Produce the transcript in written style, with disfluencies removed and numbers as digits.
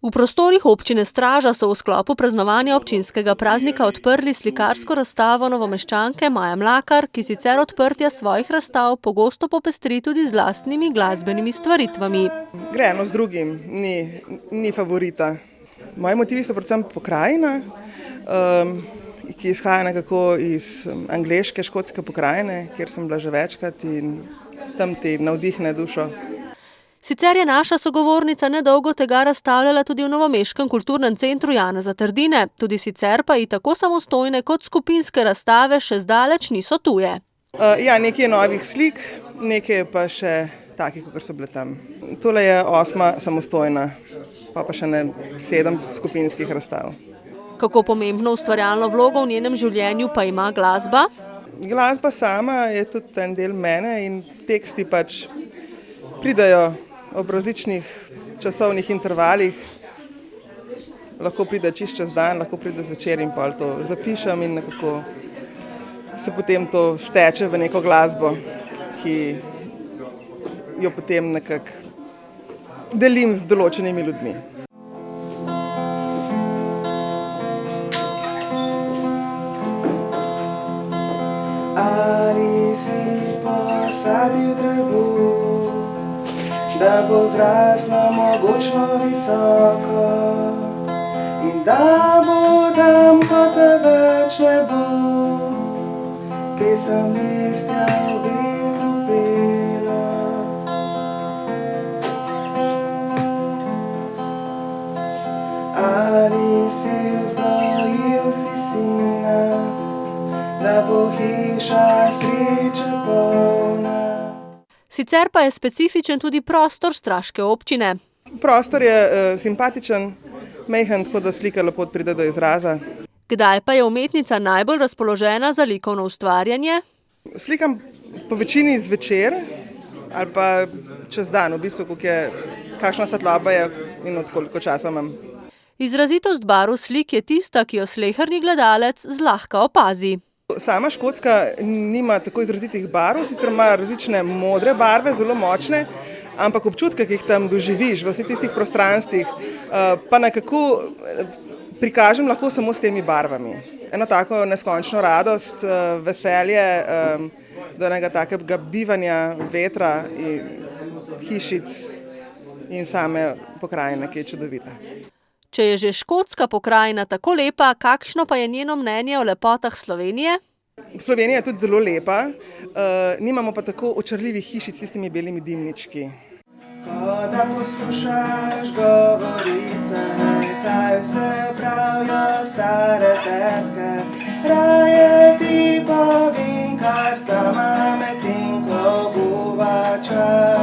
V prostorih občine Straža so v sklopu praznovanja občinskega praznika odprli slikarsko razstavo Novomeščanke Maje Mlakar, ki sicer odprtja svojih razstav pogosto popestri tudi z lastnimi glasbenimi stvaritvami. Gre eno z drugim, ni favorita. Moji motivi so predvsem pokrajina, ki izhaja nekako iz angleške, škotske pokrajine, kjer sem bila že večkrat in tam ti navdihne dušo. Sicer je naša sogovornica nedolgo tega razstavljala tudi v Novomeškem kulturnem centru Janeza Trdine, tudi sicer pa ji tako samostojne kot skupinske razstave še zdaleč niso tuje. Ja, nekaj je novih slik, nekaj pa še takih, kot so bile tam. Tole je 8. samostojna, pa še 7 skupinskih razstav. Kako pomembno ustvarjalno vlogo v njenem življenju pa ima glasba? Glasba sama je tudi en del mene in teksti pač pridajo ob različnih časovnih intervalih. Lahko pride čist čez dan, lahko pride zvečer in pol to zapišem in nekako se potem to steče v neko glasbo, ki jo potem nekako delim z določenimi ljudmi. Ali si posadil drevo, da bo zraslo mogočno visoko in da bo tam, ko te več ne bo, pesem listja v vetru pela. Ali si vzgojil si sina, da bo hiša sreče polna. Sicer pa je specifičen tudi prostor straške občine. Prostor je simpatičen, majhen, tako da slika lepo pride do izraza. Kdaj pa je umetnica najbolj razpoložena za likovno ustvarjanje? Slikam po večini zvečer ali pa čez dan, v bistvu, kakšna svetloba je in od koliko časa imam. Izrazitost barv slik je tista, ki jo sleherni gledalec zlahka opazi. Sama Škotska nima tako izrazitih barv, sicer ima različne modre barve, zelo močne, ampak občutke, ki jih tam doživiš v vseh tistih prostranstvih, pa nekako prikažem lahko samo s temi barvami. Eno tako neskončno radost, veselje do enega takega bivanja vetra in hišic in same pokrajine, ki je čudovita. Če je že škotska pokrajina tako lepa, kakšno pa je njeno mnenje o lepotah Slovenije? Slovenija je tudi zelo lepa, nimamo pa tako očarljivih hišic s tistimi belimi dimnički. Ko da poslušaš govorice, kaj vse pravijo stare tetke, raje ti povem, kar sama medtem, ko buva čas.